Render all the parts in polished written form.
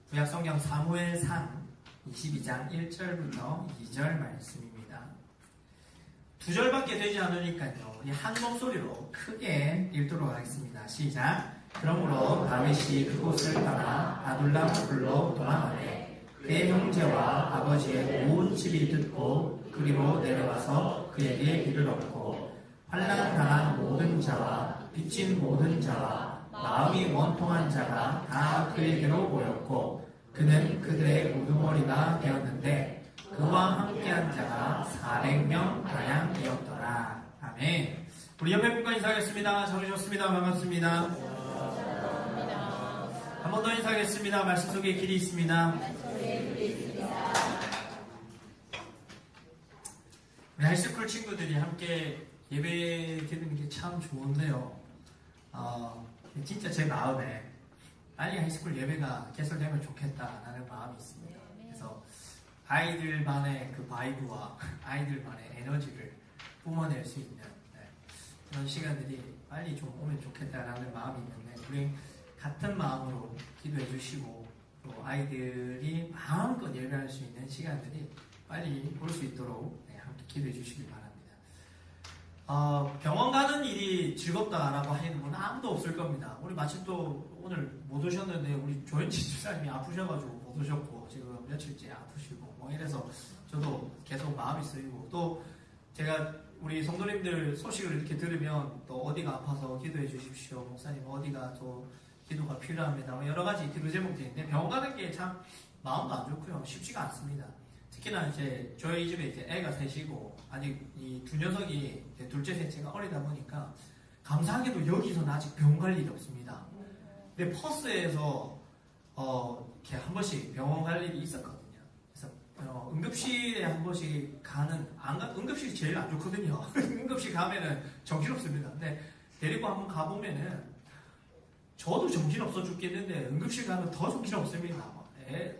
구약성경 사무엘상 22장 1절부터 2절 말씀입니다. 두 절밖에 되지 않으니까요. 한 목소리로 크게 읽도록 하겠습니다. 시작. 그러므로 다윗이 그곳을 떠나 아둘람 굴로 도망하되 그의 형제와 아버지의 온 집이 듣고 그리로 내려와서 그에게 길을 얻고 환난당한 모든 자와 빚진 모든 자와 마음이 원통한 자가 다 그에게로 모였고 그는 그들의 우두머리가 되었는데 그와 함께한 자가 400명 가량 되었더라. 아멘. 우리 옆에 분과 인사하겠습니다. 잘 오셨습니다. 반갑습니다. 한 번 더 인사하겠습니다. 말씀 속에 길이 있습니다. 우리 하이스쿨 친구들이 함께 예배 드리는 게 참 좋은데요. 진짜 제 마음에 빨리 하이스쿨 예배가 개설되면 좋겠다라는 마음이 있습니다. 그래서 아이들만의 그 바이브와 아이들만의 에너지를 뿜어낼 수 있는 그런 시간들이 빨리 좀 오면 좋겠다라는 마음이 있는데 우리 같은 마음으로 기도해 주시고 또 아이들이 마음껏 예배할 수 있는 시간들이 빨리 올 수 있도록 함께 기도해 주시기 바랍니다. 병원 가는 일이 즐겁다라고 하는 분은 아무도 없을 겁니다. 우리 마침 또 오늘 못 오셨는데 우리 조현진 집사님이 아프셔가지고 못 오셨고 지금 며칠째 아프시고 뭐 이래서 저도 계속 마음이 쓰이고 또 제가 우리 성도님들 소식을 이렇게 들으면 또 어디가 아파서 기도해 주십시오. 목사님 어디가 또 기도가 필요합니다. 뭐 여러 가지 기도 제목들이 있는데 병원 가는 게 참 마음도 안 좋고요. 쉽지가 않습니다. 특히나 이제 저희 집에 이제 애가 셋이고 아직 이 두 녀석이 둘째 셋째가 어리다 보니까 감사하게도 여기서는 아직 병원 갈 일이 없습니다. 근데 퍼스에서 이렇게 한 번씩 병원 갈 일이 있었거든요. 그래서 응급실에 한 번씩 응급실이 제일 안 좋거든요. 응급실 가면은 정신없습니다. 근데 데리고 한번 가보면은 저도 정신없어 죽겠는데 응급실 가면 더 정신없습니다.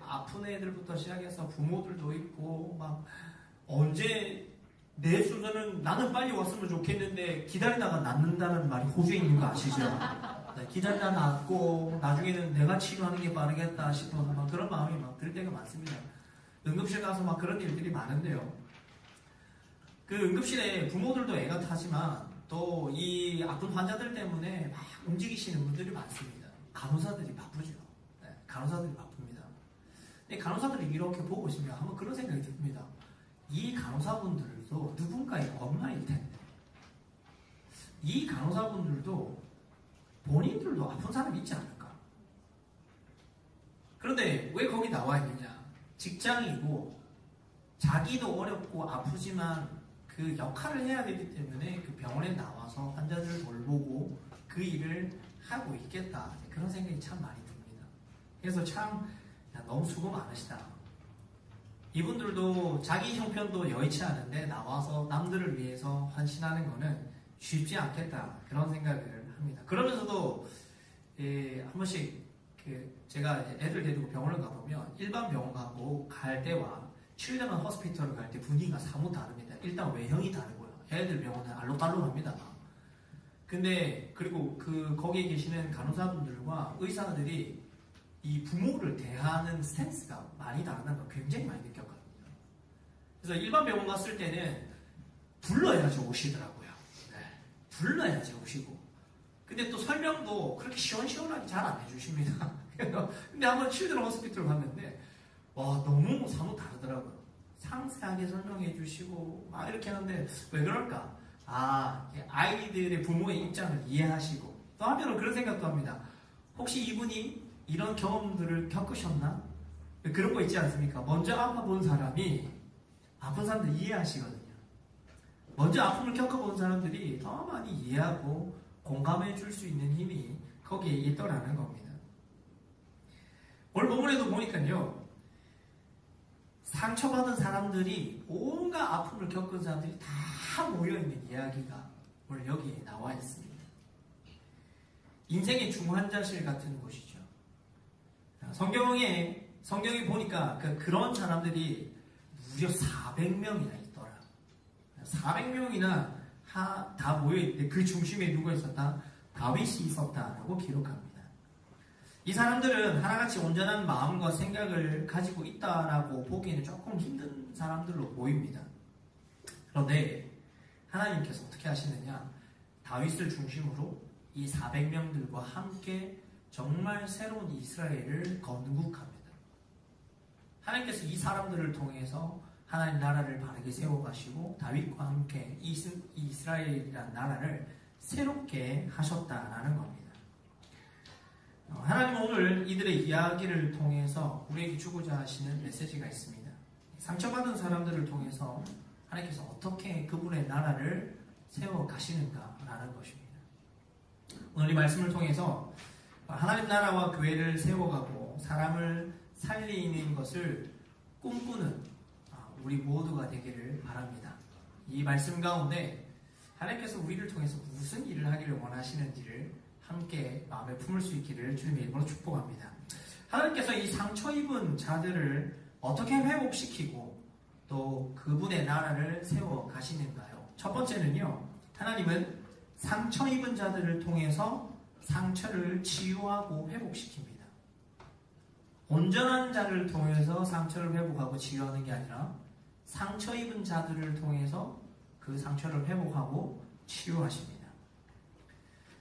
아픈 애들부터 시작해서 부모들도 있고 막 언제 내 순서는 나는 빨리 왔으면 좋겠는데 기다리다가 낫는다는 말이 호주에 있는 거 아시죠? 기다리다 낫고 나중에는 내가 치료하는 게 빠르겠다 싶어서 막 그런 마음이 막 들 때가 많습니다. 응급실 가서 막 그런 일들이 많은데요. 그 응급실에 부모들도 애가 타지만 또 이 아픈 환자들 때문에 막 움직이시는 분들이 많습니다. 간호사들이 바쁘죠. 간호사들이 바쁩니다. 근데 간호사들이 이렇게 보고 있으면 한번 그런 생각이 듭니다. 이 간호사분들도 누군가의 엄마일 텐데 이 간호사분들도 본인들도 아픈 사람이 있지 않을까? 그런데 왜 거기 나와 있느냐? 직장이고 자기도 어렵고 아프지만 그 역할을 해야 되기 때문에 그 병원에 나와서 환자들을 돌보고 그 일을 하고 있겠다. 그런 생각이 참 많이 듭니다. 그래서 참 너무 수고 많으시다. 이분들도 자기 형편도 여의치 않은데 나와서 남들을 위해서 헌신하는 거는 쉽지 않겠다. 그런 생각을 합니다. 그러면서도 한 번씩 제가 애들 데리고 병원을 가보면 일반 병원 가고 갈 때와 칠레만 호스피털을 갈 때 분위기가 사뭇 다릅니다. 일단 외형이 다르고요. 애들 병원은 알록달록합니다. 근데 그리고 거기에 계시는 간호사분들과 의사들이 이 부모를 대하는 스탠스가 많이 다르다는 걸 굉장히 많이 느꼈거든요. 그래서 일반 병원 갔을 때는 불러야지 오시더라고요. 불러야지 오시고. 근데 또 설명도 그렇게 시원시원하게 잘 안 해주십니다. 근데 한번 칠드런 호스피털 갔는데 와 너무 사뭇 다르더라고요. 상세하게 설명해 주시고 막 이렇게 하는데 왜 그럴까? 아이들의 부모의 입장을 이해하시고 또 한편으로 그런 생각도 합니다. 혹시 이분이 이런 경험들을 겪으셨나? 그런 거 있지 않습니까? 먼저 아파본 사람이 아픈 사람들 이해하시거든요. 먼저 아픔을 겪어본 사람들이 더 많이 이해하고 공감해 줄 수 있는 힘이 거기에 있더라는 겁니다. 오늘 본문에도 보니까요. 상처받은 사람들이 온갖 아픔을 겪은 사람들이 다 모여있는 이야기가 오늘 여기에 나와 있습니다. 인생의 중환자실 같은 곳이죠. 성경에 보니까 그런 사람들이 무려 400명이나 있더라. 400명이나 다 모여있는데 그 중심에 누가 있었다? 다윗이 있었다라고 기록합니다. 이 사람들은 하나같이 온전한 마음과 생각을 가지고 있다라고 보기에는 조금 힘든 사람들로 보입니다. 그런데 하나님께서 어떻게 하시느냐? 다윗을 중심으로 이 400명들과 함께 정말 새로운 이스라엘을 건국합니다. 하나님께서 이 사람들을 통해서 하나님 나라를 바르게 세워가시고 다윗과 함께 이스라엘이라는 나라를 새롭게 하셨다라는 겁니다. 하나님은 오늘 이들의 이야기를 통해서 우리에게 주고자 하시는 메시지가 있습니다. 상처받은 사람들을 통해서 하나님께서 어떻게 그분의 나라를 세워가시는가라는 것입니다. 오늘 이 말씀을 통해서 하나님 나라와 교회를 세워가고 사람을 살리는 것을 꿈꾸는 우리 모두가 되기를 바랍니다. 이 말씀 가운데 하나님께서 우리를 통해서 무슨 일을 하기를 원하시는지를 함께 마음에 품을 수 있기를 주님의 이름으로 축복합니다. 하나님께서 이 상처 입은 자들을 어떻게 회복시키고 또 그분의 나라를 세워 가시는가요? 첫 번째는요, 하나님은 상처 입은 자들을 통해서 상처를 치유하고 회복시킵니다. 온전한 자를 통해서 상처를 회복하고 치유하는 게 아니라 상처 입은 자들을 통해서 그 상처를 회복하고 치유하십니다.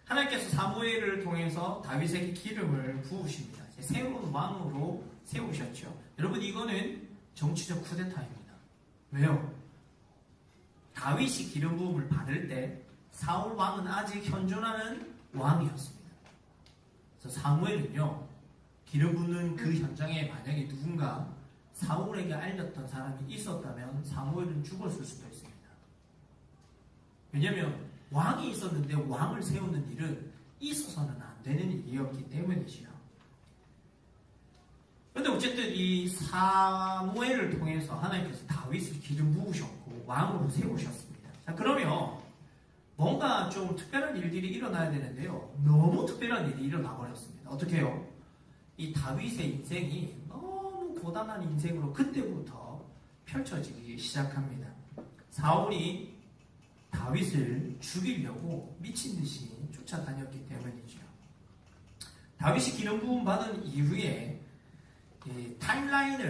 하나님께서 사무엘을 통해서 다윗에게 기름을 부으십니다. 새로운 왕으로 세우셨죠. 여러분, 이거는 정치적 쿠데타입니다. 왜요? 다윗이 기름 부음을 받을 때 사울 왕은 아직 현존하는 왕이었습니다. 그래서 사무엘은요, 기름 붓는 그 현장에 만약에 누군가 사울에게 알렸던 사람이 있었다면 사무엘은 죽었을 수도 있습니다. 왜냐하면 왕이 있었는데 왕을 세우는 일은 있어서는 안 되는 일이었기 때문이지요. 그런데 어쨌든 이 사무엘을 통해서 하나님께서 다윗을 기름 부으셨고 왕으로 세우셨습니다. 자, 그러면 뭔가 좀 특별한 일들이 일어나야 되는데요. 너무 특별한 일이 일어나 버렸습니다. 어떻게 해요? 이 다윗의 인생이 너무 고단한 인생으로 그때부터 펼쳐지기 시작합니다. 사울이 다윗을 죽이려고 미친 듯이 쫓아다녔기 때문이죠. 다윗이 기름 부음 받은 이후에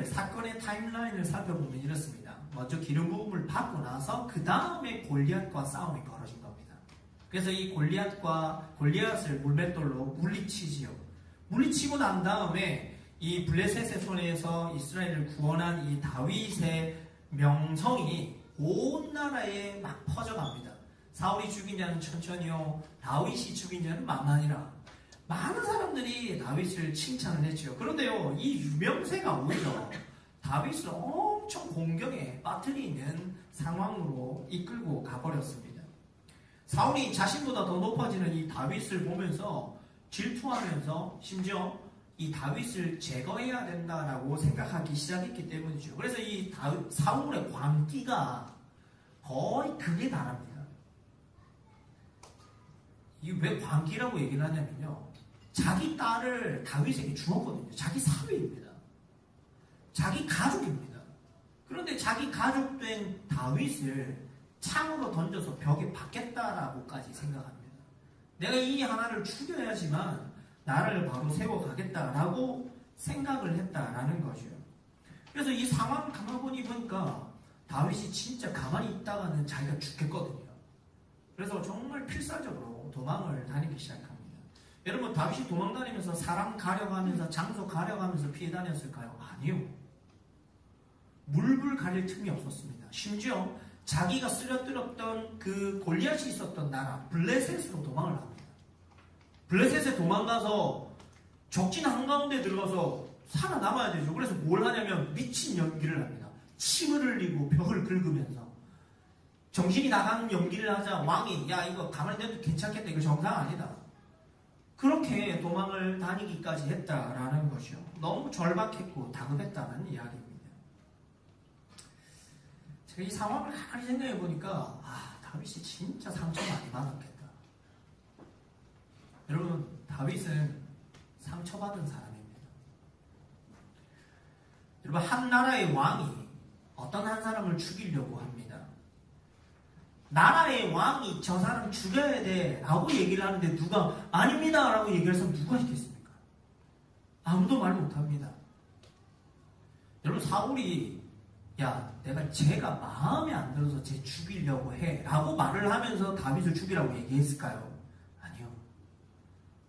사건의 타임라인을 살펴보면 이렇습니다. 먼저 기름 부음을 받고 나서 그 다음에 골리앗과 싸움이 벌어진 겁니다. 그래서 이 골리앗을 물맷돌로 물리치지요. 물리치고 난 다음에 이 블레셋의 손에서 이스라엘을 구원한 이 다윗의 명성이 온 나라에 막 퍼져갑니다. 사울이 죽인 자는 천천히요, 다윗이 죽인 자는 만만이라. 많은 사람들이 다윗을 칭찬을 했죠. 그런데요, 이 유명세가 오히려 다윗을 엄청 공경에 빠뜨리는 상황으로 이끌고 가버렸습니다. 사울이 자신보다 더 높아지는 이 다윗을 보면서 질투하면서 심지어 이 다윗을 제거해야 된다라고 생각하기 시작했기 때문이죠. 그래서 이 사울의 광기가 거의 극에 달합니다. 이게 왜 광기라고 얘기를 하냐면요, 자기 딸을 다윗에게 주었거든요. 자기 사위입니다. 자기 가족입니다. 그런데 자기 가족된 다윗을 창으로 던져서 벽에 박겠다라고까지 생각합니다. 내가 이 하나를 죽여야지만 나를 바로 세워가겠다라고 생각을 했다라는 거죠. 그래서 이 상황을 가만히 보니까 다윗이 진짜 가만히 있다가는 자기가 죽겠거든요. 그래서 정말 필사적으로 도망을 다니기 시작합니다. 여러분, 다윗이 도망 다니면서 사람 가려가면서 장소 가려가면서 피해 다녔을까요? 아니요. 물불 가릴 틈이 없었습니다. 심지어 자기가 쓰러뜨렸던 그 골리앗이 있었던 나라 블레셋으로 도망을 합니다. 블레셋에 도망가서 적진 한가운데 들어가서 살아남아야 되죠. 그래서 뭘 하냐면 미친 연기를 합니다. 침을 흘리고 벽을 긁으면서 정신이 나가는 연기를 하자 왕이 야 이거 가만히 내도 괜찮겠다, 이거 정상 아니다, 그렇게 도망을 다니기까지 했다라는 것이요. 너무 절박했고 다급했다는 이야기입니다. 제가 이 상황을 가만히 생각해 보니까 다윗이 진짜 상처 많이 받았겠다. 여러분, 다윗은 상처받은 사람입니다. 여러분, 한 나라의 왕이 어떤 한 사람을 죽이려고 합니다. 나라의 왕이 저 사람 죽여야 돼 라고 얘기를 하는데 누가 아닙니다 라고 얘기해서 누가 있겠습니까? 아무도 말 못합니다. 여러분, 사울이 내가 쟤가 마음에 안 들어서 쟤 죽이려고 해 라고 말을 하면서 다윗을 죽이라고 얘기했을까요? 아니요.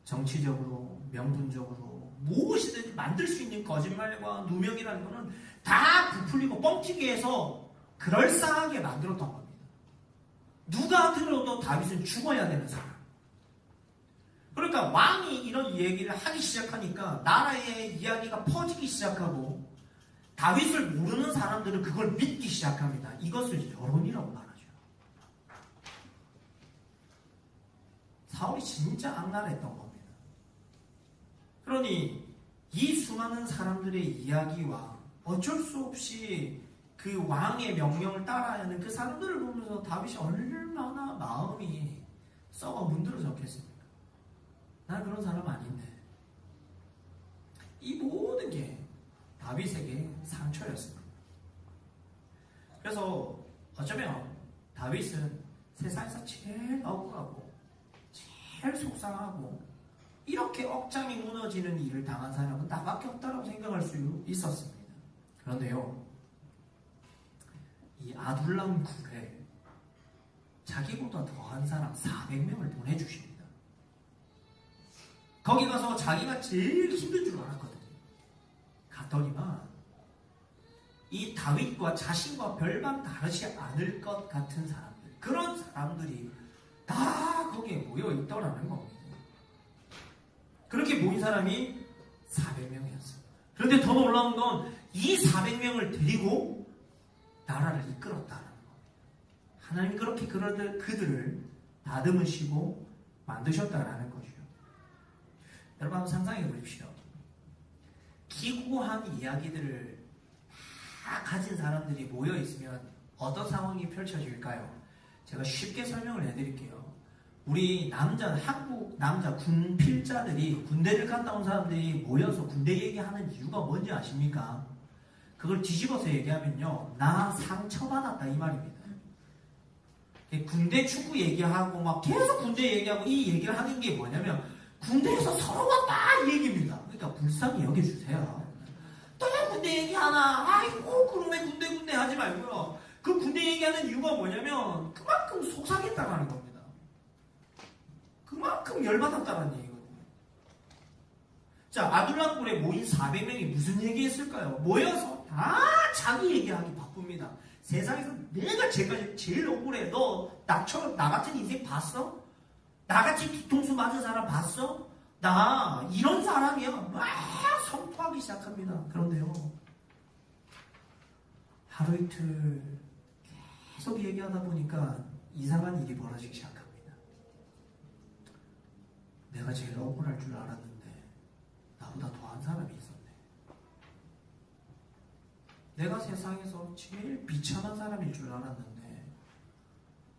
정치적으로, 명분적으로 무엇이든지 만들 수 있는 거짓말과 누명이라는 거는 다 부풀리고 뻥튀기 해서 그럴싸하게 만들었던 겁니다. 누가 들어도 다윗은 죽어야 되는 사람. 그러니까 왕이 이런 얘기를 하기 시작하니까 나라의 이야기가 퍼지기 시작하고 다윗을 모르는 사람들은 그걸 믿기 시작합니다. 이것을 여론이라고 말하죠. 사울이 진짜 악랄했던 겁니다. 그러니 이 수많은 사람들의 이야기와 어쩔 수 없이 그 왕의 명령을 따라야 하는 그 사람들을 보면서 다윗이 얼마나 마음이 썩어 문드러졌겠습니까? 난 그런 사람 아닌데. 이 모든 게 다윗에게 상처였습니다. 그래서 어쩌면 다윗은 세상에서 제일 억울하고 제일 속상하고 이렇게 억장이 무너지는 일을 당한 사람은 나밖에 없다고 생각할 수 있었습니다. 그런데요, 이 아둘람 굴에 자기보다 더한 사람 400명을 보내주십니다. 거기 가서 자기가 제일 힘든 줄 알았거든요. 갔더니만 이 다윗과 자신과 별반 다르지 않을 것 같은 사람들, 그런 사람들이 다 거기에 모여 있더라는 겁니다. 그렇게 모인 사람이 400명이었습니다. 그런데 더 놀라운 건 이 400명을 데리고 나라를 이끌었다는 겁니다. 하나님 그렇게 그들을 다듬으시고 만드셨다라는 거죠. 여러분 한번 상상해 보십시오. 기구한 이야기들을 다 가진 사람들이 모여 있으면 어떤 상황이 펼쳐질까요? 제가 쉽게 설명을 해드릴게요. 우리 한국 남자 군필자들이, 군대를 갔다 온 사람들이 모여서 군대 얘기하는 이유가 뭔지 아십니까? 그걸 뒤집어서 얘기하면요, 나 상처받았다 이 말입니다. 군대 축구 얘기하고 막 계속 군대 얘기하고 이 얘기를 하는 게 뭐냐면 군대에서 서로가 다 이 얘기입니다. 그러니까 불쌍히 여겨주세요. 또 군대 얘기하나? 아이고 그러면 군대 하지 말고요. 그 군대 얘기하는 이유가 뭐냐면 그만큼 속상했다라는 겁니다. 그만큼 열받았다는 얘기거든요. 자, 아둘람굴에 모인 400명이 무슨 얘기했을까요? 모여서 다 자기 얘기하기 바쁩니다. 세상에서 내가 제일 억울해. 너 나처럼 나 같은 인생 봤어? 나같이 뒤통수 맞은 사람 봤어? 나 이런 사람이야. 막 선포하기 시작합니다. 그런데요, 하루 이틀 계속 얘기하다 보니까 이상한 일이 벌어지기 시작합니다. 내가 제일 억울할 줄 알았는데 나보다 더한 사람이 있었네. 내가 세상에서 제일 비참한 사람일 줄 알았는데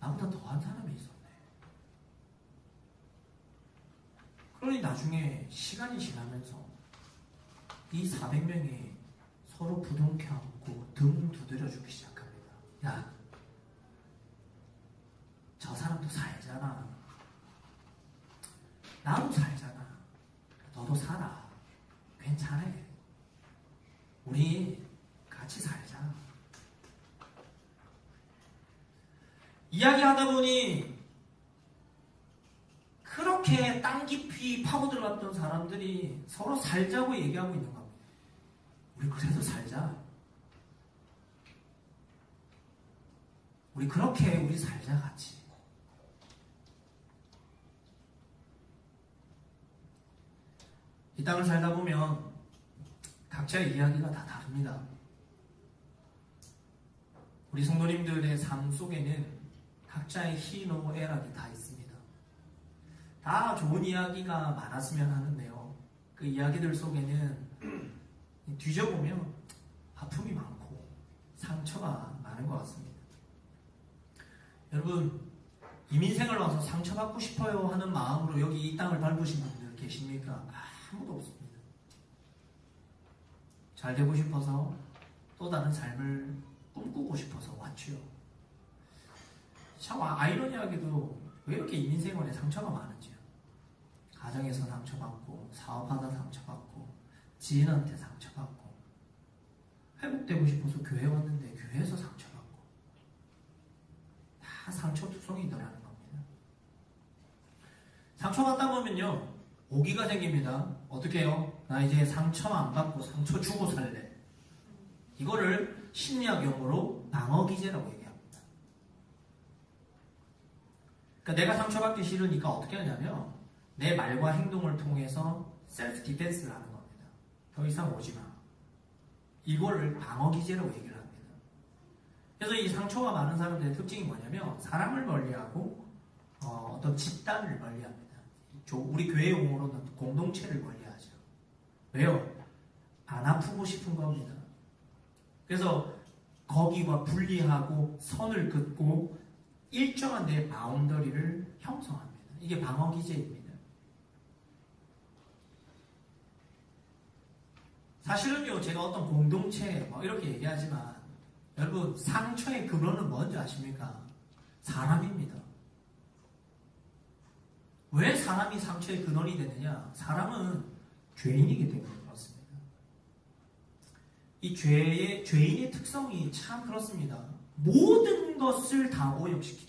나보다 더한 사람이 있었네. 그러니 나중에 시간이 지나면서 이 400명이 서로 부둥켜 안고 등 두드려주기 시작합니다. 야, 저 사람도 살잖아. 나도 살잖아. 너도 살아. 괜찮아. 우리 같이 살자. 이야기하다 보니 그렇게 땅 깊이 파고들어갔던 사람들이 서로 살자고 얘기하고 있는 겁니다. 우리 그래도 살자. 우리 살자 같이. 이 땅을 살다 보면 각자의 이야기가 다 다릅니다. 우리 성도님들의 삶 속에는 각자의 희노애락이 다 있습니다. 다 좋은 이야기가 많았으면 하는데요, 그 이야기들 속에는 뒤져보면 아픔이 많고 상처가 많은 것 같습니다. 여러분, 이민생을 와서 상처받고 싶어요 하는 마음으로 여기 이 땅을 밟으신 분들 계십니까? 아무도 없습니다. 잘 되고 싶어서 또 다른 삶을 꿈꾸고 싶어서 왔지요. 참 아이러니하게도 왜 이렇게 이민생활에 상처가 많은지요. 가정에서 상처받고, 사업하다 상처받고, 지인한테 상처받고, 회복되고 싶어서 교회 왔는데 교회에서 상처받고, 다 상처투성이더라는 겁니다. 상처받다 보면요, 오기가 생깁니다. 어떻게 해요? 나 이제 상처 안 받고 상처 주고 살래. 이거를 심리학 용어로 방어기제라고 얘기합니다. 그러니까 내가 상처받기 싫으니까 어떻게 하냐면 내 말과 행동을 통해서 셀프 디펜스를 하는 겁니다. 더 이상 오지 마. 이거를 방어기제라고 얘기를 합니다. 그래서 이 상처가 많은 사람들의 특징이 뭐냐면 사람을 멀리하고 어떤 집단을 멀리합니다. 우리 교회 용어로는 공동체를 멀리하죠. 왜요? 안 아프고 싶은 겁니다. 그래서 거기와 분리하고 선을 긋고 일정한 내 바운더리를 형성합니다. 이게 방어기제입니다. 사실은요, 제가 어떤 공동체 이렇게 얘기하지만 여러분, 상처의 근원은 뭔지 아십니까? 사람입니다. 왜 사람이 상처의 근원이 되느냐? 사람은 죄인이기 때문에 그렇습니다. 이 죄인의 특성이 참 그렇습니다. 모든 것을 다 오염시킵니다.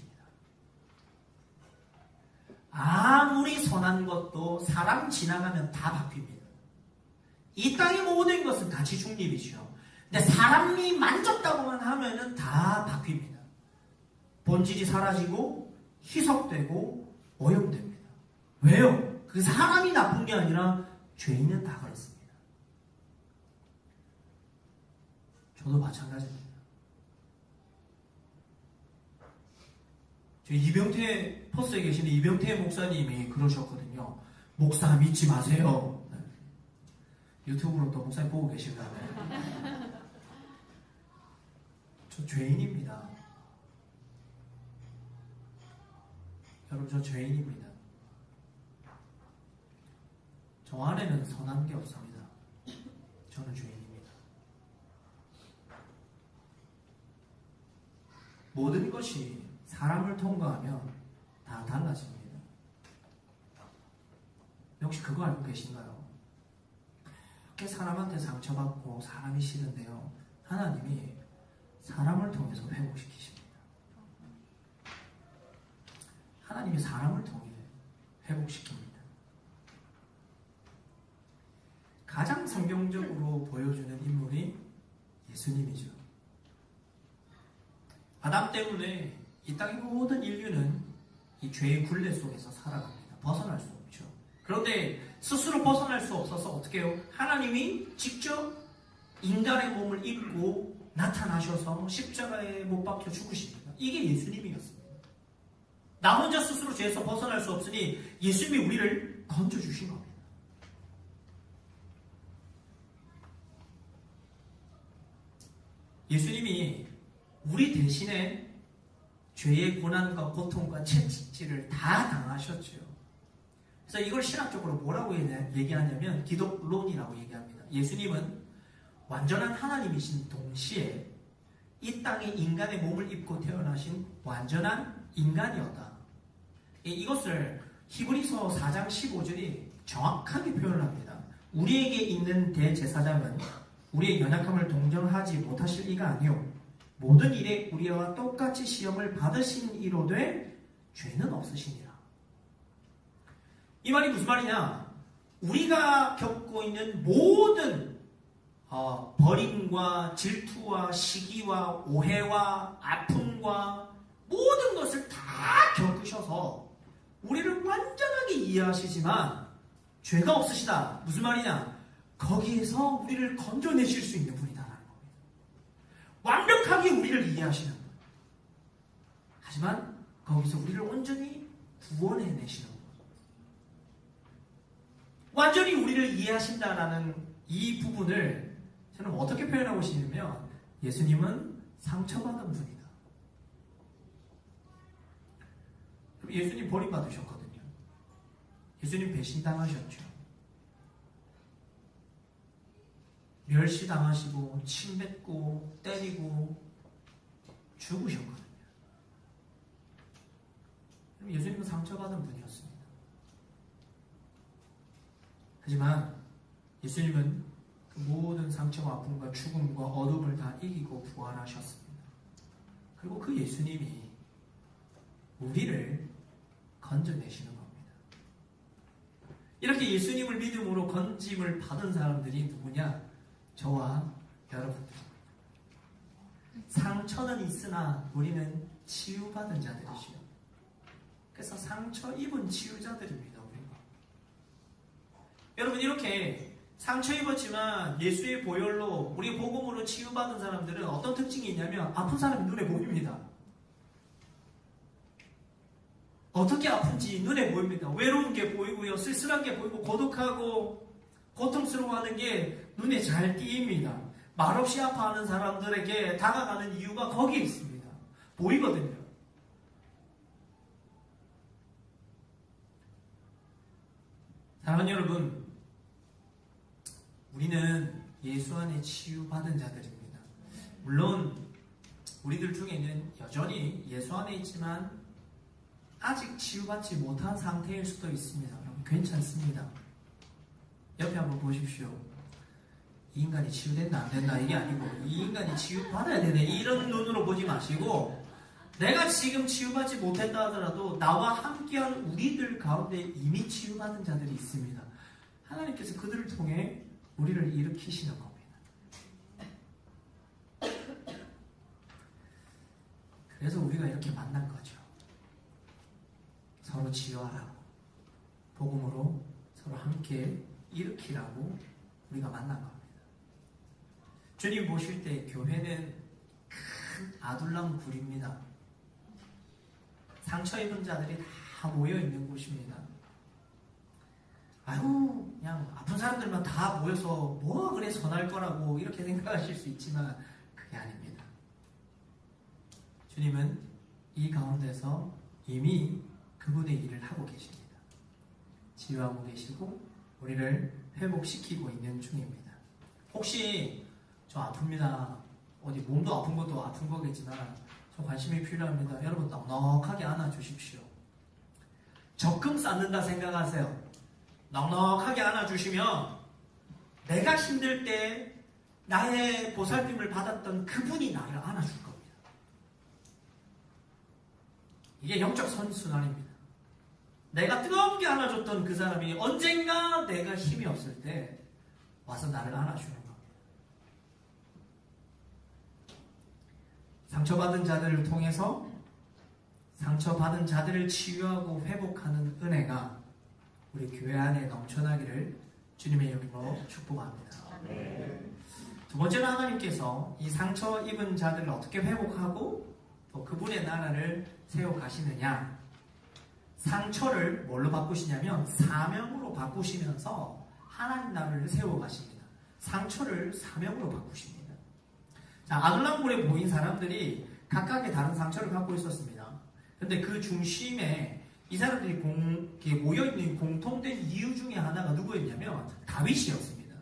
아무리 선한 것도 사람 지나가면 다 바뀝니다. 이 땅의 모든 것은 가치 중립이죠. 근데 사람이 만졌다고만 하면은 다 바뀝니다. 본질이 사라지고 희석되고 오염됩니다. 왜요? 그 사람이 나쁜 게 아니라 죄인은 다 그렇습니다. 저도 마찬가지입니다. 저 이병태 포스에 계시는 이병태 목사님이 그러셨거든요. 목사 믿지 마세요. 유튜브로 또 목사님 보고 계시다면 저 죄인입니다. 여러분, 저 죄인입니다. 저 안에는 선한 게 없습니다. 저는 죄인입니다. 모든 것이 사람을 통과하면 다 달라집니다. 혹시 그거 알고 계신가요? 그렇게 사람한테 상처받고 사람이 싫은데요, 하나님이 사람을 통해서 회복시키십니다. 하나님이 사람을 통해 회복시킵니다. 가장 성경적으로 보여주는 인물이 예수님이죠. 아담 때문에 이 땅의 모든 인류는 이 죄의 굴레 속에서 살아갑니다. 벗어날 수 없죠. 그런데 스스로 벗어날 수 없어서 어떻게 해요? 하나님이 직접 인간의 몸을 입고 나타나셔서 십자가에 못 박혀 죽으십니다. 이게 예수님이었습니다. 나 혼자 스스로 죄에서 벗어날 수 없으니 예수님이 우리를 건져주신 겁니다. 예수님이 우리 대신에 죄의 고난과 고통과 채찍질을 다 당하셨죠. 그래서 이걸 신학적으로 뭐라고 얘기하냐면 기독론이라고 얘기합니다. 예수님은 완전한 하나님이신 동시에 이 땅에 인간의 몸을 입고 태어나신 완전한 인간이었다. 이것을 히브리서 4장 15절이 정확하게 표현을 합니다. 우리에게 있는 대제사장은 우리의 연약함을 동정하지 못하실 이가 아니요 모든 일에 우리와 똑같이 시험을 받으신 이로되 죄는 없으시니라. 이 말이 무슨 말이냐? 우리가 겪고 있는 모든 버림과 질투와 시기와 오해와 아픔과 모든 것을 다 겪으셔서 우리를 완전하게 이해하시지만 죄가 없으시다. 무슨 말이냐? 거기에서 우리를 건져내실 수 있는 분이다라는 겁니다. 완벽하게 우리를 이해하시는 분. 하지만 거기서 우리를 온전히 구원해내시는 분. 완전히 우리를 이해하신다라는 이 부분을 저는 어떻게 표현하고 싶냐면 예수님은 상처받은 분이다. 예수님 버림받으셨거든요. 예수님 배신당하셨죠. 멸시당하시고 침뱉고 때리고 죽으셨거든요. 예수님은 상처받은 분이었습니다. 하지만 예수님은 모든 상처와 아픔과 죽음과 어둠을 다 이기고 부활하셨습니다. 그리고 그 예수님이 우리를 건져내시는 겁니다. 이렇게 예수님을 믿음으로 건짐을 받은 사람들이 누구냐? 저와 여러분들. 상처는 있으나 우리는 치유받은 자들이시요. 그래서 상처 입은 치유자들입니다. 우리가. 여러분, 이렇게 상처 입었지만 예수의 보혈로 우리 복음으로 치유받은 사람들은 어떤 특징이 있냐면 아픈 사람이 눈에 보입니다. 어떻게 아픈지 눈에 보입니다. 외로운 게 보이고요. 쓸쓸한 게 보이고 고독하고 고통스러워하는 게 눈에 잘 띄입니다. 말없이 아파하는 사람들에게 다가가는 이유가 거기에 있습니다. 보이거든요. 사랑하는 여러분, 우리는 예수 안에 치유받은 자들입니다. 물론 우리들 중에는 여전히 예수 안에 있지만 아직 치유받지 못한 상태일 수도 있습니다. 여러분, 괜찮습니다. 옆에 한번 보십시오. 이 인간이 치유된다 안 된다 이게 아니고 이 인간이 치유받아야 되네 이런 눈으로 보지 마시고 내가 지금 치유받지 못했다 하더라도 나와 함께한 우리들 가운데 이미 치유받은 자들이 있습니다. 하나님께서 그들을 통해 우리를 일으키시는 겁니다. 그래서 우리가 이렇게 만난 거죠. 서로 치유하라고 복음으로 서로 함께 일으키라고 우리가 만난 겁니다. 주님 보실 때 교회는 큰 아둘람 굴입니다. 상처 입은 자들이 다 모여있는 곳입니다. 아유, 그냥 아픈 사람들만 다 모여서 뭐가 그래 선할 거라고 이렇게 생각하실 수 있지만 그게 아닙니다. 주님은 이 가운데서 이미 그분의 일을 하고 계십니다. 치유하고 계시고 우리를 회복시키고 있는 중입니다. 혹시 저 아픕니다. 어디 몸도 아픈 것도 아픈 거겠지만 저 관심이 필요합니다. 여러분 넉넉하게 안아주십시오. 적금 쌓는다 생각하세요. 넉넉하게 안아주시면 내가 힘들 때 나의 보살핌을 받았던 그분이 나를 안아줄 겁니다. 이게 영적 선순환입니다. 내가 뜨겁게 안아줬던 그 사람이 언젠가 내가 힘이 없을 때 와서 나를 안아주는 겁니다. 상처받은 자들을 통해서 상처받은 자들을 치유하고 회복하는 은혜가 우리 교회 안에 넘쳐나기를 주님의 이름으로 축복합니다. 두 번째는 하나님께서 이 상처 입은 자들을 어떻게 회복하고 또 그분의 나라를 세워가시느냐. 상처를 뭘로 바꾸시냐면 사명으로 바꾸시면서 하나님 나라를 세워가십니다. 상처를 사명으로 바꾸십니다. 자, 아둘람굴에 모인 사람들이 각각의 다른 상처를 갖고 있었습니다. 그런데 그 중심에 이 사람들이 모여있는 공통된 이유 중에 하나가 누구였냐면 다윗이었습니다.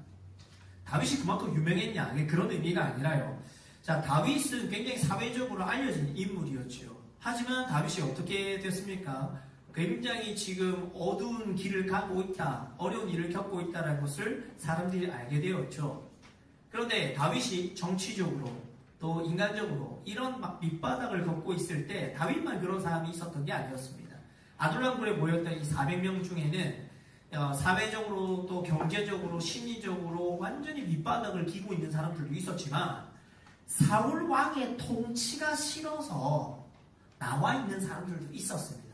다윗이 그만큼 유명했냐? 그런 의미가 아니라요. 자, 다윗은 굉장히 사회적으로 알려진 인물이었죠. 하지만 다윗이 어떻게 됐습니까? 굉장히 지금 어두운 길을 가고 있다, 어려운 일을 겪고 있다는 것을 사람들이 알게 되었죠. 그런데 다윗이 정치적으로 또 인간적으로 이런 막 밑바닥을 걷고 있을 때 다윗만 그런 사람이 있었던 게 아니었습니다. 아둘람굴에 모였던 이 400명 중에는 사회적으로 또 경제적으로 심리적으로 완전히 밑바닥을 기고 있는 사람들도 있었지만 사울 왕의 통치가 싫어서 나와 있는 사람들도 있었습니다.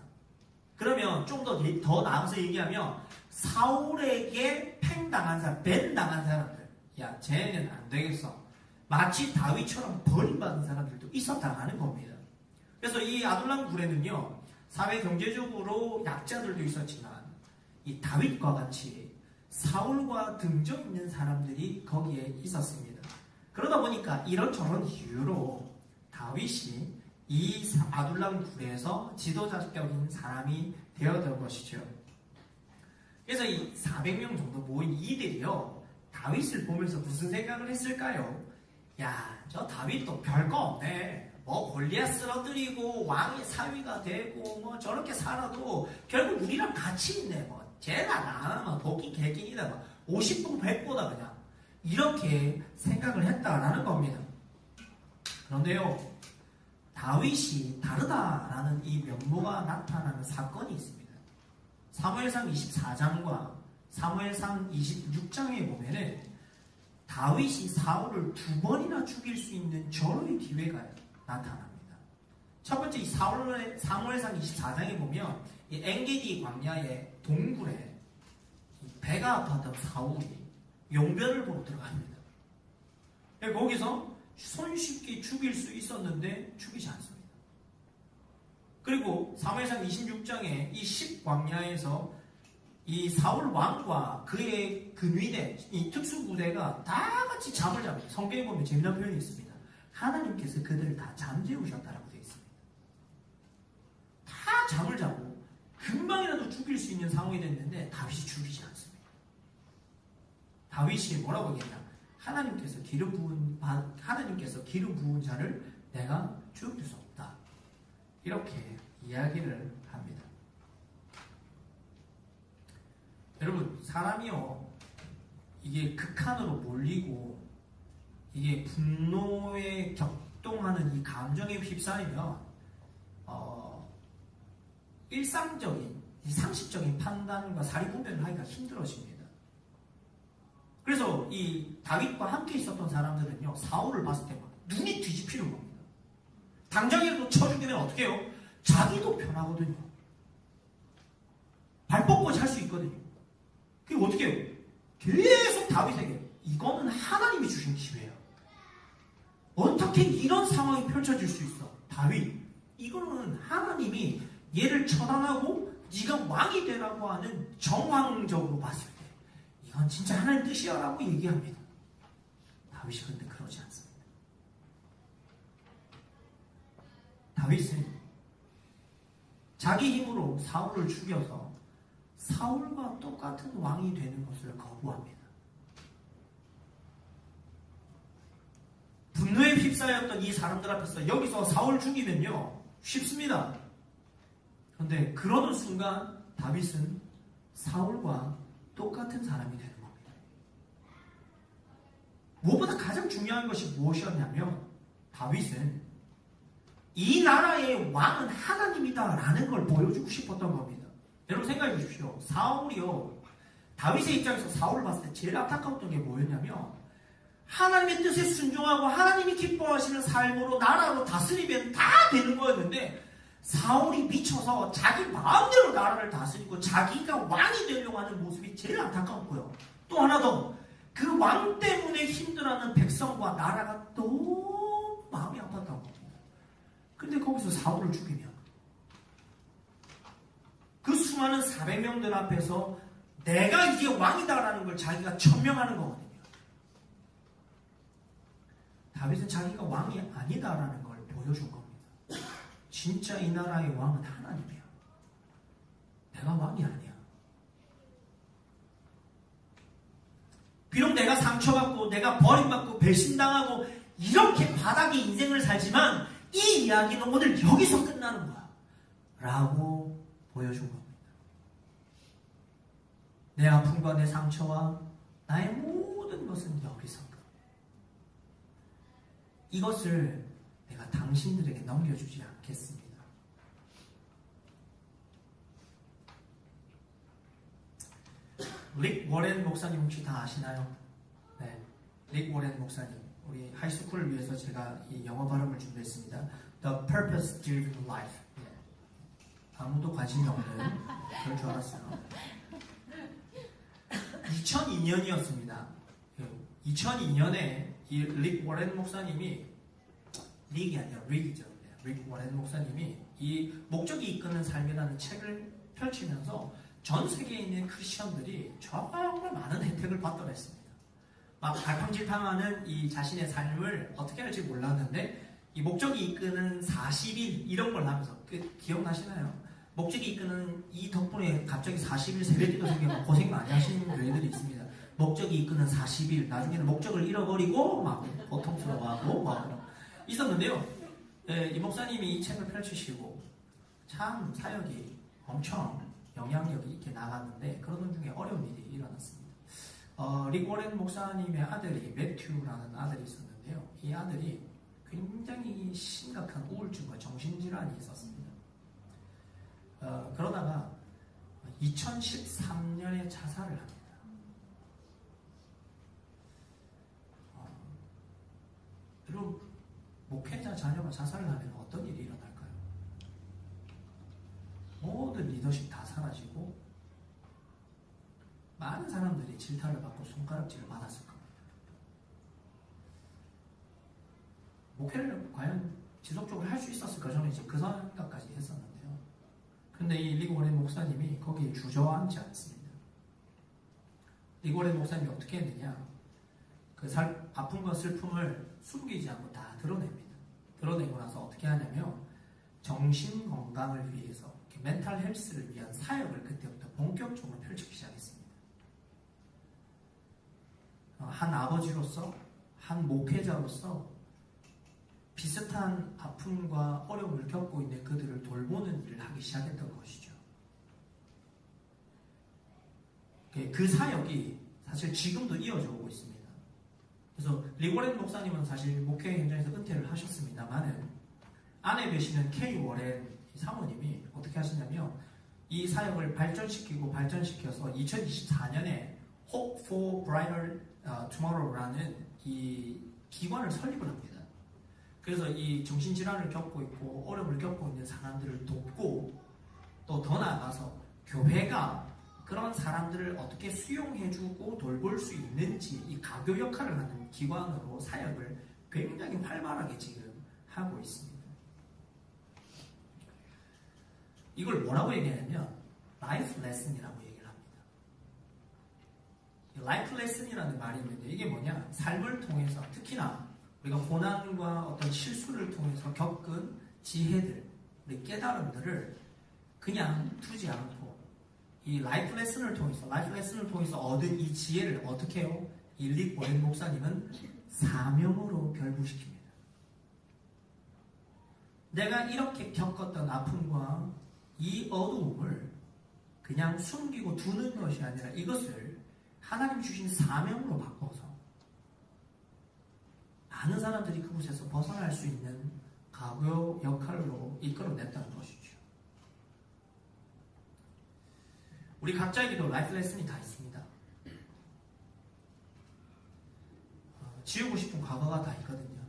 그러면 좀 더 나아가서 얘기하면 사울에게 팽당한 사람, 벤당한 사람들, 야 쟤는 안 되겠어, 마치 다윗처럼 버림받은 사람들도 있었다는 겁니다. 그래서 이 아둘람굴에는요 사회 경제적으로 약자들도 있었지만 이 다윗과 같이 사울과 등져 있는 사람들이 거기에 있었습니다. 그러다 보니까 이런저런 이유로 다윗이 이 아둘람굴에서 지도자격인 사람이 되었던 것이죠. 그래서 이 400명 정도 모인 이들이요 다윗을 보면서 무슨 생각을 했을까요? 야, 저 다윗도 별거 없네. 뭐 골리앗 쓰러뜨리고 왕의 사위가 되고 뭐 저렇게 살아도 결국 우리랑 같이 있네. 뭐 쟤나 나나 뭐 도끼 개끼이다. 뭐 50분 100보다 그냥 이렇게 생각을 했다라는 겁니다. 그런데요, 다윗이 다르다라는 이 면모가 나타나는 사건이 있습니다. 사무엘상 24장과 사무엘상 26장에 보면은 다윗이 사울을 2번이나 죽일 수 있는 절호의 기회가 나타납니다. 첫 번째 이 사무엘상 24장에 보면 이 엔게디 광야의 동굴에 배가 아팠던 사울이 용변을 보러 들어갑니다. 거기서 손쉽게 죽일 수 있었는데 죽이지 않습니다. 그리고 사무엘상 26장에 이 십광야에서 이 사울 왕과 그의 근위대, 이 특수부대가 다 같이 잠을 잡니다. 성경에 보면 재미난 표현이 있습니다. 하나님께서 그들을 다 잠재우셨다라고 되어 있습니다. 다 잠을 자고 금방이라도 죽일 수 있는 상황이 됐는데 다윗이 죽이지 않습니다. 다윗이 뭐라고 얘기했냐? 하나님께서 기름 부은 자를 내가 죽일 수 없다. 이렇게 이야기를 합니다. 여러분, 사람이요, 이게 극한으로 몰리고 이게 분노에 격동하는 이 감정에 휩싸이면 일상적인 상식적인 판단과 사리분별을 하기가 힘들어집니다. 그래서 이 다윗과 함께 있었던 사람들은요, 사울을 봤을 때 눈이 뒤집히는 겁니다. 당장이라도 쳐 죽이면 어떻게 해요? 자기도 편하거든요. 발 뻗고 잘 수 있거든요. 그게 어떻게 해요? 계속 다윗에게 이거는 하나님이 주신 기회야. 어떻게 이런 상황이 펼쳐질 수 있어? 다윗, 이거는 하나님이 얘를 처단하고 네가 왕이 되라고 하는 정황적으로 봤을 때 이건 진짜 하나님 뜻이야 라고 얘기합니다. 다윗이 그런데 그러지 않습니다. 다윗은 자기 힘으로 사울을 죽여서 사울과 똑같은 왕이 되는 것을 거부합니다. 분노에 휩싸였던 이 사람들 앞에서 여기서 사울 죽이면요, 쉽습니다. 그런데 그러는 순간 다윗은 사울과 똑같은 사람이 되는 겁니다. 무엇보다 가장 중요한 것이 무엇이었냐면 다윗은 이 나라의 왕은 하나님이다라는 걸 보여주고 싶었던 겁니다. 여러분 생각해 보십시오. 사울이요, 다윗의 입장에서 사울을 봤을 때 제일 안타까웠던 게 뭐였냐면 하나님의 뜻에 순종하고 하나님이 기뻐하시는 삶으로 나라로 다스리면 다 되는 거였는데 사울이 미쳐서 자기 마음대로 나라를 다스리고 자기가 왕이 되려고 하는 모습이 제일 안타까웠고요. 또 하나 더, 그 왕 때문에 힘들어하는 백성과 나라가 너무 마음이 아팠다고 합니다. 근데 거기서 사울을 죽이면 그 수많은 400명들 앞에서 내가 이제 왕이다라는 걸 자기가 천명하는 거거든요. 다윗은 자기가 왕이 아니다라는 걸 보여준 겁니다. 진짜 이 나라의 왕은 하나님이야. 내가 왕이 아니야. 비록 내가 상처받고 내가 버림받고 배신당하고 이렇게 바닥의 인생을 살지만 이 이야기는 오늘 여기서 끝나는 거야 라고 보여준 겁니다. 내 아픔과 내 상처와 나의 모든 것은 여기서 끝. 이것을 내가 당신들에게 넘겨주지 않겠습니다. 릭 워렌 목사님 혹시 다 아시나요? 네, 릭 워렌 목사님. 우리 하이스쿨을 위해서 제가 이 영어 발음을 준비했습니다. The Purpose Driven Life. 네. 아무도 관심이 없는 그럴 줄 알았어요. 2002년이었습니다. 2002년에 이 릭 워렌 목사님이, 릭이 아니라 릭이죠. 릭 워렌 목사님이 이 목적이 이끄는 삶이라는 책을 펼치면서 전 세계에 있는 크리스천들이 정말 많은 혜택을 받더랬습니다. 막 갈팡질팡하는 이 자신의 삶을 어떻게 할지 몰랐는데 이 목적이 이끄는 40일 이런 걸 하면서 기억나시나요? 목적이 이끄는 이 덕분에 갑자기 40일 새벽기도 생기고 고생 많이 하시는 교회들이 있습니다. 목적이 이끄는 40일, 나중에는 목적을 잃어버리고 막 고통스러워하고 막 있었는데요. 이 목사님이 이 책을 펼치시고 참 사역이 엄청 영향력이 있게 나갔는데 그러던 중에 어려운 일이 일어났습니다. 릭 워렌 목사님의 아들이 매튜라는 아들이 있었는데요. 이 아들이 굉장히 심각한 우울증과 정신질환이 있었습니다. 그러다가 2013년에 자살을 합니다. 여러분, 목회자 자녀가 자살을 하면 어떤 일이 일어날까요? 모든 리더십 다 사라지고 많은 사람들이 질타를 받고 손가락질을 받았을 겁니다. 목회를 과연 지속적으로 할 수 있었을까? 저는 이제 그 생각까지 했었는데요. 근데 이 릭 워렌 목사님이 거기에 주저앉지 않습니다. 릭 워렌 목사님이 어떻게 했느냐? 그 아픔과 슬픔을 숨기지 않고 다 드러냅니다. 드러내고 나서 어떻게 하냐면 정신 건강을 위해서 멘탈 헬스를 위한 사역을 그때부터 본격적으로 펼치기 시작했습니다. 한 아버지로서, 한 목회자로서 비슷한 아픔과 어려움을 겪고 있는 그들을 돌보는 일을 하기 시작했던 것이죠. 그 사역이 사실 지금도 이어져 오고 있습니다. 그래서 릭 워렌 목사님은 사실 목회 현장에서 은퇴를 하셨습니다만은 아내 되시는 케이 워렌 사모님이 어떻게 하시냐면 이 사역을 발전시켜서 2024년에 Hope for Brighter Tomorrow라는 이 기관을 설립을 합니다. 그래서 이 정신질환을 겪고 있고 어려움을 겪고 있는 사람들을 돕고 또 더 나아가서 교회가 그런 사람들을 어떻게 수용해주고 돌볼 수 있는지 이 가교 역할을 하는 기관으로 사역을 굉장히 활발하게 지금 하고 있습니다. 이걸 뭐라고 얘기하냐면 라이프 레슨이라고 얘기를 합니다. 라이프 레슨이라는 말이 있는데 이게 뭐냐? 삶을 통해서 특히나 우리가 고난과 어떤 실수를 통해서 겪은 지혜들, 우리 깨달음들을 그냥 두지 않고 이 라이프 레슨을 통해서 얻은 이 지혜를 어떻게 해요? 이 릭 워렌 목사님은 사명으로 결부시킵니다. 내가 이렇게 겪었던 아픔과 이 어두움을 그냥 숨기고 두는 것이 아니라 이것을 하나님 주신 사명으로 바꿔서 많은 사람들이 그곳에서 벗어날 수 있는 가교 역할로 이끌어냈다는 것이죠. 우리 각자에게도 라이프 레슨이 다 있습니다. 지우고 싶은 과거가 다 있거든요.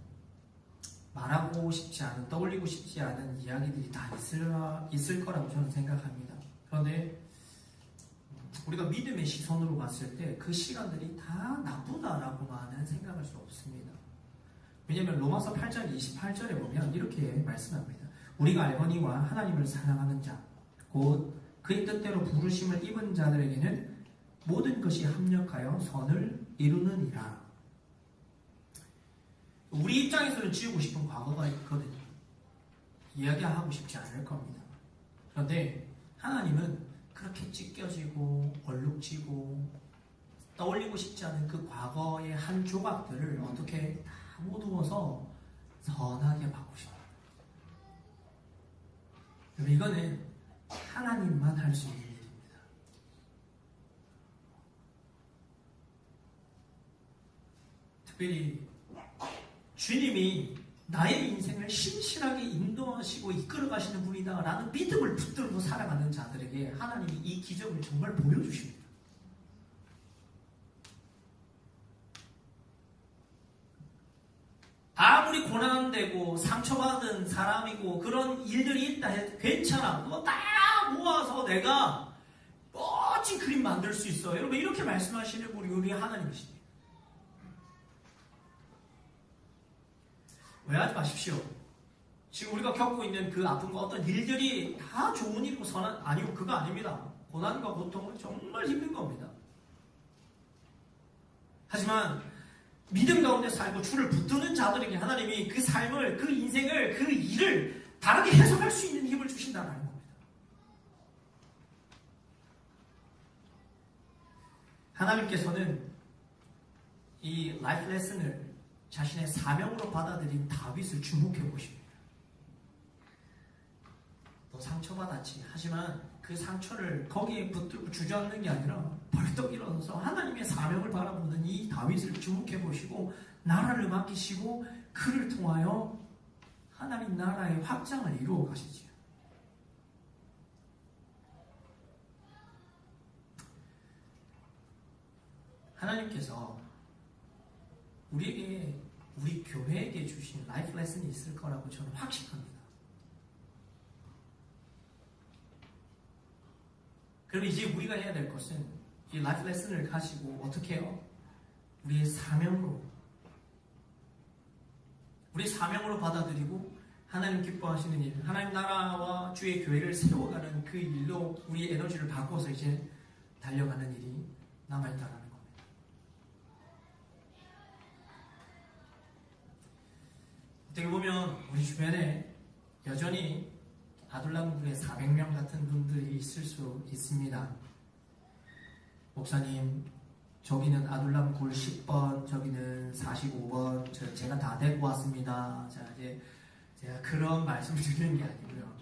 말하고 싶지 않은, 떠올리고 싶지 않은 이야기들이 다 있을 거라고 저는 생각합니다. 그런데 우리가 믿음의 시선으로 봤을 때 그 시간들이 다 나쁘다라고만은 생각할 수 없습니다. 왜냐하면 로마서 8장 28절에 보면 이렇게 말씀합니다. 우리가 알거니와 하나님을 사랑하는 자, 곧 그의 뜻대로 부르심을 입은 자들에게는 모든 것이 합력하여 선을 이루느니라. 우리 입장에서는 지우고 싶은 과거가 있거든요. 이야기하고 싶지 않을 겁니다. 그런데 하나님은 그렇게 찢겨지고 얼룩지고 떠올리고 싶지 않은 그 과거의 한 조각들을 어떻게 다 모두어서 선하게 바꾸십니다. 이거는 하나님만 할 수 있는 일입니다. 특별히 주님이 나의 인생을 신실하게 인도하시고 이끌어가시는 분이다 라는 믿음을 붙들고 살아가는 자들에게 하나님이 이 기적을 정말 보여주십니다. 아무리 고난되고 상처받은 사람이고 그런 일들이 있다 해도 괜찮아. 그거 다 모아서 내가 멋진 그림 만들 수 있어. 여러분 이렇게 말씀하시는 분이 우리 하나님이십니다. 오해하지 마십시오. 지금 우리가 겪고 있는 그 아픔과 어떤 일들이 다 좋은 일이고 선한 아니고 그거 아닙니다. 고난과 고통은 정말 힘든 겁니다. 하지만 믿음 가운데 살고 주를 붙드는 자들에게 하나님이 그 삶을, 그 인생을, 그 일을 다르게 해석할 수 있는 힘을 주신다는 겁니다. 하나님께서는 이 라이프 레슨을 자신의 사명으로 받아들인 다윗을 주목해 보십니다. 너 상처받았지. 하지만 그 상처를 거기에 붙들고 주저앉는 게 아니라 벌떡 일어서서 하나님의 사명을 바라보는 이 다윗을 주목해 보시고 나라를 맡기시고 그를 통하여 하나님 나라의 확장을 이루어 가시지요. 하나님께서 우리에게, 우리 교회에게 주신 라이프 레슨이 있을 거라고 저는 확신합니다. 그럼 이제 우리가 해야 될 것은 이 라이프 레슨을 가지고 어떻게 해요? 우리의 사명으로 받아들이고 하나님 기뻐하시는 일, 하나님 나라와 주의 교회를 세워가는 그 일로 우리의 에너지를 바꿔서 이제 달려가는 일이 남아있다는 겁니다. 어떻게 보면 우리 주변에 여전히 아둘람군의 400명 같은 분들이 있을 수 있습니다. 목사님, 저기는 아둘람 굴 10번, 저기는 45번, 제가 다 데리고 왔습니다. 자, 이제 제가 그런 말씀을 드리는 게 아니고요.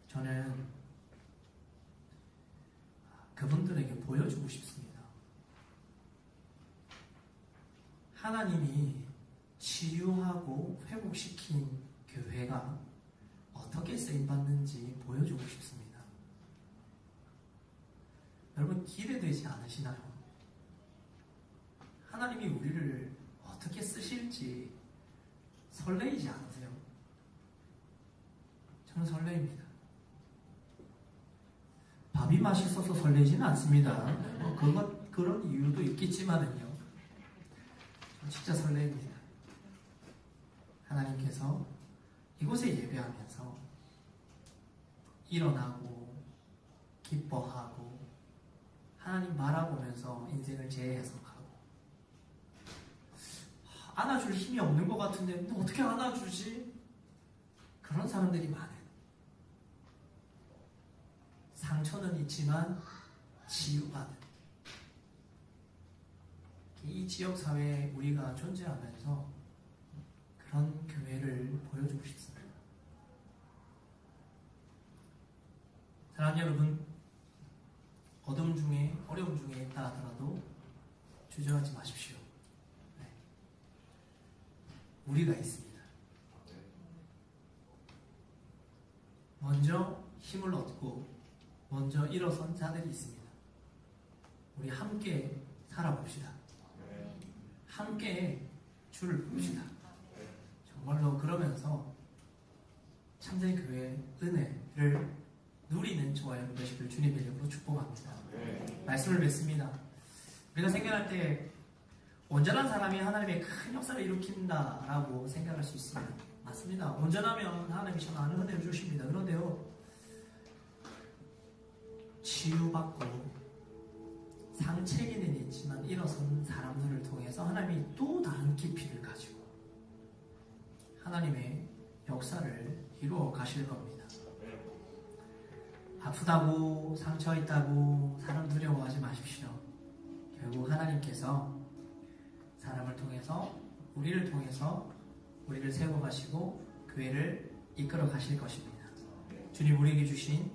저는 그분들에게 보여주고 싶습니다. 하나님이 치유하고 회복시킨 교회가 어떻게 쓰임받는지 보여주고 싶습니다. 여러분 기대되지 않으시나요? 하나님이 우리를 어떻게 쓰실지 설레이지 않으세요? 저는 설레입니다. 밥이 맛있어서 설레지는 않습니다. 그런 이유도 있겠지만은요. 진짜 설레입니다. 하나님께서 이곳에 예배하면서 일어나고 기뻐하고 하나님 바라보면서 인생을 재해석하고 안아줄 힘이 없는 것 같은데 너 어떻게 안아주지? 그런 사람들이 많아요. 상처는 있지만 치유받는 이 지역사회에 우리가 존재하면서 그런 교회를 보여주고 싶습니다. 사랑하는 여러분, 어둠 중에 어려움 중에 있다 하더라도 주저하지 마십시오. 네. 우리가 있습니다. 먼저 힘을 얻고 먼저 일어선 자들이 있습니다. 우리 함께 살아봅시다. 함께 주를 부릅시다. 정말로 그러면서 참된 교회의 은혜를 누리는 저와 여러분 되시길 주님의 이름으로 축복합니다. 말씀을 뵙습니다. 우리가 생각할 때 온전한 사람이 하나님의 큰 역사를 일으킨다라고 생각할 수 있습니다. 맞습니다. 온전하면 하나님이 참 많은 은혜를 주십니다. 그런데요, 치유받고 상체기는 있지만 일어선 사람들을 통해서 하나님이 또 다른 깊이를 가지고 하나님의 역사를 이루어 가실 겁니다. 아프다고 상처 있다고 사람 두려워하지 마십시오. 결국 하나님께서 사람을 통해서 우리를 통해서 우리를 세워가시고 교회를 이끌어 가실 것입니다. 주님 우리에게 주신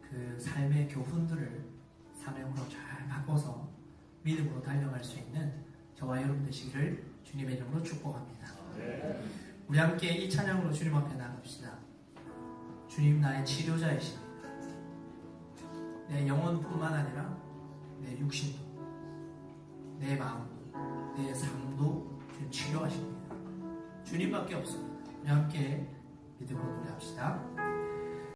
그 삶의 교훈들을 사명으로 잘 바꿔서 믿음으로 달려갈 수 있는 저와 여러분 되시기를 주님의 이름으로 축복합니다. 우리 함께 이 찬양으로 주님 앞에 나갑시다. 주님 나의 치료자이십니다. 내 영혼뿐만 아니라 내 육신도, 내 마음도, 내 삶도 주님 치료하십니다. 주님밖에 없습니다. 우리 함께 믿음으로 노래합시다.